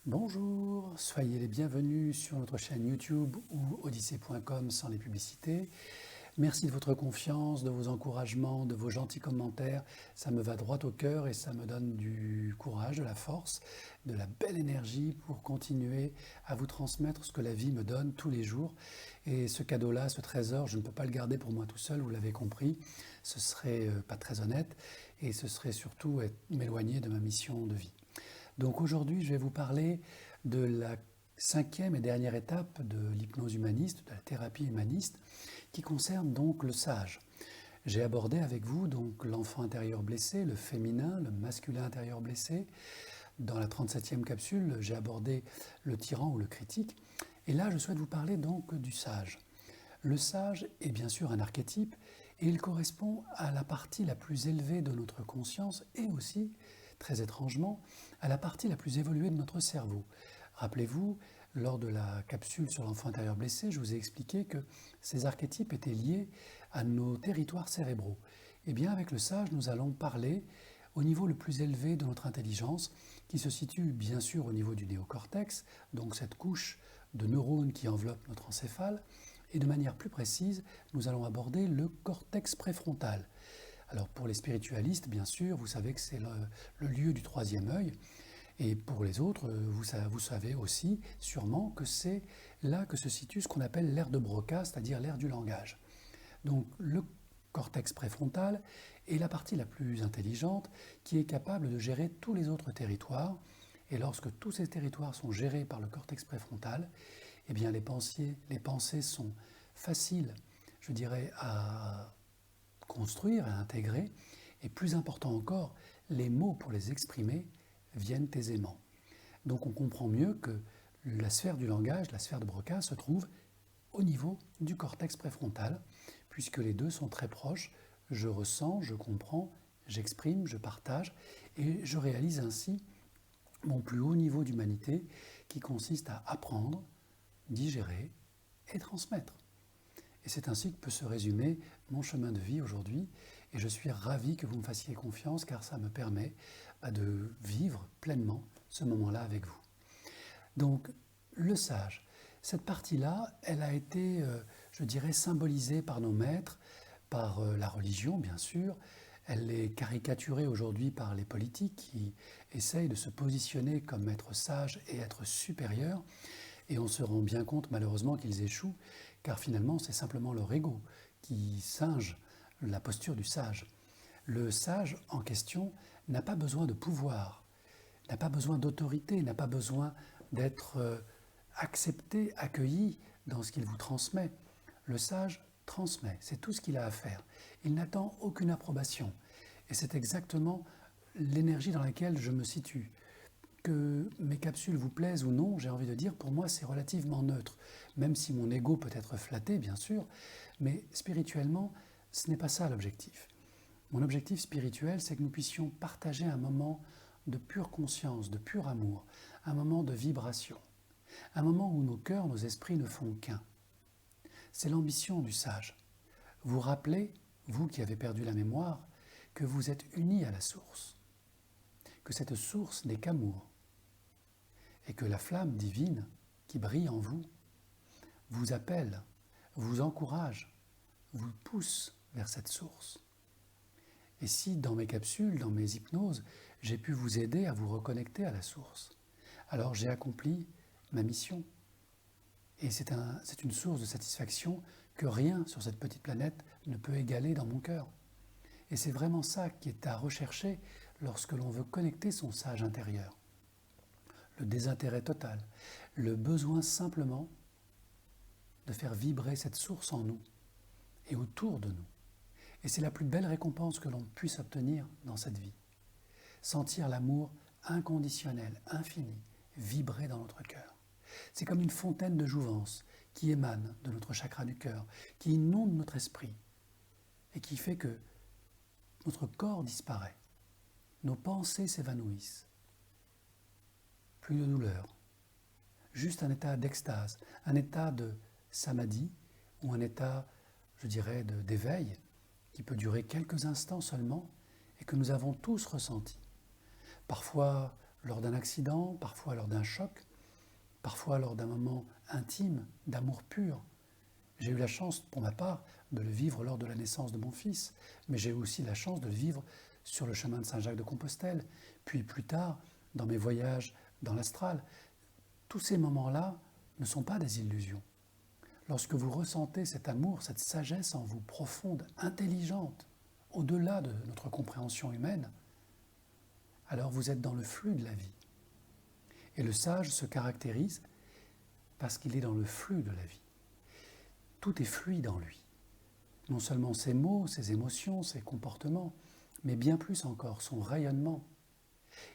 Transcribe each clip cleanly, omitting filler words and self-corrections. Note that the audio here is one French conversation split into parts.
Bonjour, soyez les bienvenus sur notre chaîne YouTube ou odyssée.com sans les publicités. Merci de votre confiance, de vos encouragements, de vos gentils commentaires. Ça me va droit au cœur et ça me donne du courage, de la force, de la belle énergie pour continuer à vous transmettre ce que la vie me donne tous les jours. Et ce cadeau-là, ce trésor, je ne peux pas le garder pour moi tout seul, vous l'avez compris. Ce serait pas très honnête et ce serait surtout m'éloigner de ma mission de vie. Donc aujourd'hui, je vais vous parler de la cinquième et dernière étape de l'hypnose humaniste, de la thérapie humaniste, qui concerne donc le sage. J'ai abordé avec vous donc l'enfant intérieur blessé, le féminin, le masculin intérieur blessé. Dans la 37e capsule, j'ai abordé le tyran ou le critique. Et là, je souhaite vous parler donc du sage. Le sage est bien sûr un archétype et il correspond à la partie la plus élevée de notre conscience et aussi, très étrangement, à la partie la plus évoluée de notre cerveau. Rappelez-vous, lors de la capsule sur l'enfant intérieur blessé, je vous ai expliqué que ces archétypes étaient liés à nos territoires cérébraux. Et bien avec le sage, nous allons parler au niveau le plus élevé de notre intelligence, qui se situe bien sûr au niveau du néocortex, donc cette couche de neurones qui enveloppe notre encéphale, et de manière plus précise, nous allons aborder le cortex préfrontal. Alors pour les spiritualistes, bien sûr, vous savez que c'est le lieu du troisième œil, et pour les autres, vous savez aussi sûrement que c'est là que se situe ce qu'on appelle l'aire de Broca, c'est-à-dire l'aire du langage. Donc le cortex préfrontal est la partie la plus intelligente qui est capable de gérer tous les autres territoires. Et lorsque tous ces territoires sont gérés par le cortex préfrontal, eh bien les pensées sont faciles, je dirais, à construire, à intégrer. Et plus important encore, les mots pour les exprimer viennent aisément. Donc on comprend mieux que la sphère du langage, la sphère de Broca, se trouve au niveau du cortex préfrontal, puisque les deux sont très proches. Je ressens, je comprends, j'exprime, je partage, et je réalise ainsi mon plus haut niveau d'humanité qui consiste à apprendre, digérer et transmettre. Et c'est ainsi que peut se résumer mon chemin de vie aujourd'hui, et je suis ravi que vous me fassiez confiance car ça me permet de vivre pleinement ce moment-là avec vous. Donc, le sage, cette partie-là, elle a été, je dirais, symbolisée par nos maîtres, par la religion, bien sûr. Elle est caricaturée aujourd'hui par les politiques qui essayent de se positionner comme être sage et être supérieur. Et on se rend bien compte, malheureusement, qu'ils échouent, car finalement, c'est simplement leur ego qui singe la posture du sage. Le sage en question n'a pas besoin de pouvoir, n'a pas besoin d'autorité, n'a pas besoin d'être accepté, accueilli dans ce qu'il vous transmet. Le sage transmet, c'est tout ce qu'il a à faire. Il n'attend aucune approbation. Et c'est exactement l'énergie dans laquelle je me situe. Que mes capsules vous plaisent ou non, j'ai envie de dire, pour moi c'est relativement neutre. Même si mon ego peut être flatté, bien sûr, mais spirituellement, ce n'est pas ça l'objectif. Mon objectif spirituel, c'est que nous puissions partager un moment de pure conscience, de pur amour, un moment de vibration, un moment où nos cœurs, nos esprits ne font qu'un. C'est l'ambition du sage. Vous rappelez, vous qui avez perdu la mémoire, que vous êtes unis à la source, que cette source n'est qu'amour, et que la flamme divine qui brille en vous vous appelle, vous encourage, vous pousse vers cette source. Et si dans mes capsules, dans mes hypnoses, j'ai pu vous aider à vous reconnecter à la source, alors j'ai accompli ma mission. Et c'est une source de satisfaction que rien sur cette petite planète ne peut égaler dans mon cœur. Et c'est vraiment ça qui est à rechercher lorsque l'on veut connecter son sage intérieur. Le désintérêt total, le besoin simplement de faire vibrer cette source en nous et autour de nous. Et c'est la plus belle récompense que l'on puisse obtenir dans cette vie. Sentir l'amour inconditionnel, infini, vibrer dans notre cœur. C'est comme une fontaine de jouvence qui émane de notre chakra du cœur, qui inonde notre esprit et qui fait que notre corps disparaît, nos pensées s'évanouissent. Plus de douleur, juste un état d'extase, un état de samadhi ou un état, je dirais, d'éveil qui peut durer quelques instants seulement et que nous avons tous ressenti. Parfois lors d'un accident, parfois lors d'un choc, parfois lors d'un moment intime, d'amour pur. J'ai eu la chance, pour ma part, de le vivre lors de la naissance de mon fils, mais j'ai eu aussi la chance de le vivre sur le chemin de Saint-Jacques de Compostelle, puis plus tard, dans mes voyages dans l'astral. Tous ces moments-là ne sont pas des illusions. Lorsque vous ressentez cet amour, cette sagesse en vous profonde, intelligente, au-delà de notre compréhension humaine, alors vous êtes dans le flux de la vie. Et le sage se caractérise parce qu'il est dans le flux de la vie. Tout est fluide en lui. Non seulement ses mots, ses émotions, ses comportements, mais bien plus encore son rayonnement.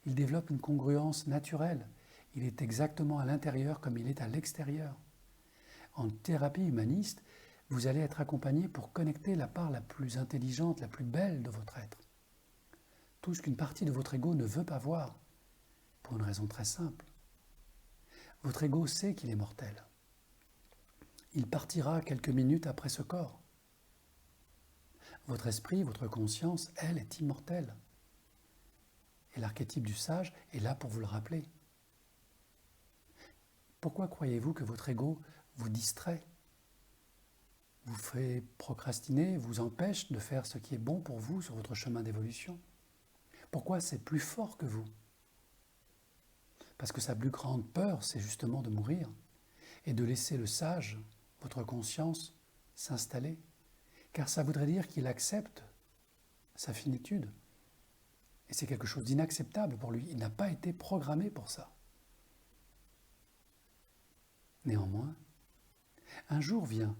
Il développe une congruence naturelle. Il est exactement à l'intérieur comme il est à l'extérieur. En thérapie humaniste, vous allez être accompagné pour connecter la part la plus intelligente, la plus belle de votre être. Tout ce qu'une partie de votre ego ne veut pas voir, pour une raison très simple. Votre ego sait qu'il est mortel. Il partira quelques minutes après ce corps. Votre esprit, votre conscience, elle, est immortelle. Et l'archétype du sage est là pour vous le rappeler. Pourquoi croyez-vous que votre ego vous distrait, vous fait procrastiner, vous empêche de faire ce qui est bon pour vous sur votre chemin d'évolution? Pourquoi c'est plus fort que vous? Parce que sa plus grande peur, c'est justement de mourir et de laisser le sage, votre conscience, s'installer. Car ça voudrait dire qu'il accepte sa finitude. Et c'est quelque chose d'inacceptable pour lui. Il n'a pas été programmé pour ça. Néanmoins, un jour vient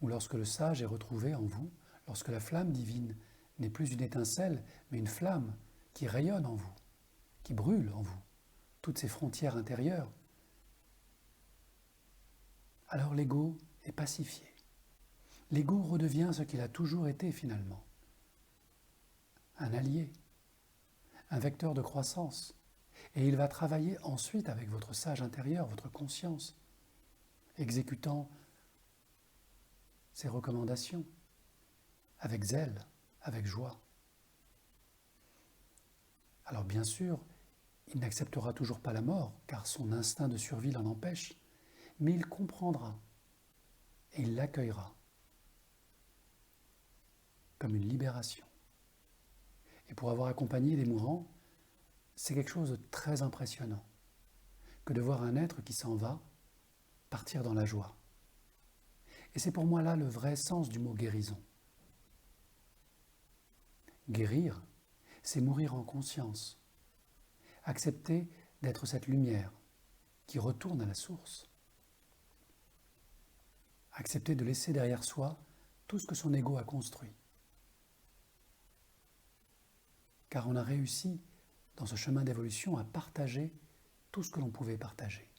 où lorsque le sage est retrouvé en vous, lorsque la flamme divine n'est plus une étincelle, mais une flamme qui rayonne en vous, qui brûle en vous, toutes ces frontières intérieures, alors l'ego est pacifié. L'ego redevient ce qu'il a toujours été finalement, un allié, un vecteur de croissance, et il va travailler ensuite avec votre sage intérieur, votre conscience, exécutant ses recommandations, avec zèle, avec joie. Alors bien sûr, il n'acceptera toujours pas la mort, car son instinct de survie l'en empêche, mais il comprendra et il l'accueillera comme une libération. Et pour avoir accompagné des mourants, c'est quelque chose de très impressionnant que de voir un être qui s'en va partir dans la joie. Et c'est pour moi là le vrai sens du mot guérison. Guérir, c'est mourir en conscience, accepter d'être cette lumière qui retourne à la source, accepter de laisser derrière soi tout ce que son ego a construit. Car on a réussi, dans ce chemin d'évolution, à partager tout ce que l'on pouvait partager.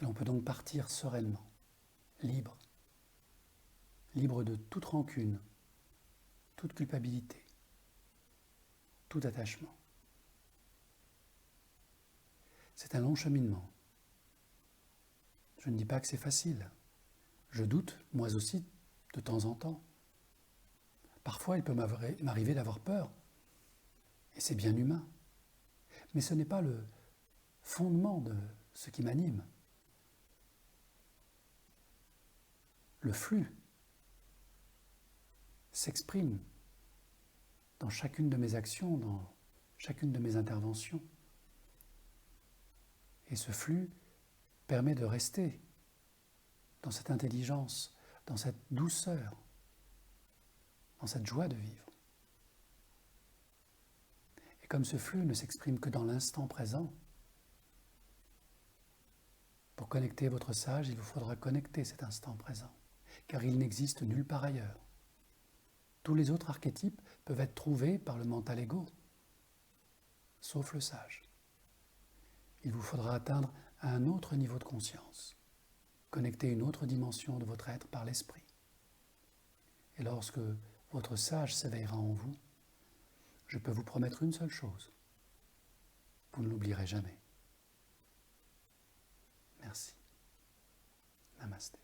Et l'on peut donc partir sereinement, libre, libre de toute rancune, toute culpabilité, tout attachement. C'est un long cheminement. Je ne dis pas que c'est facile. Je doute, moi aussi, de temps en temps. Parfois, il peut m'arriver d'avoir peur, et c'est bien humain. Mais ce n'est pas le fondement de ce qui m'anime. Le flux s'exprime dans chacune de mes actions, dans chacune de mes interventions. Et ce flux permet de rester dans cette intelligence, dans cette douceur, dans cette joie de vivre. Et comme ce flux ne s'exprime que dans l'instant présent, pour connecter votre sage, il vous faudra connecter cet instant présent, car il n'existe nulle part ailleurs. Tous les autres archétypes peuvent être trouvés par le mental ego, sauf le sage. Il vous faudra atteindre un autre niveau de conscience, connecter une autre dimension de votre être par l'esprit. Et lorsque votre sage s'éveillera en vous, je peux vous promettre une seule chose, vous ne l'oublierez jamais. Merci. Namasté.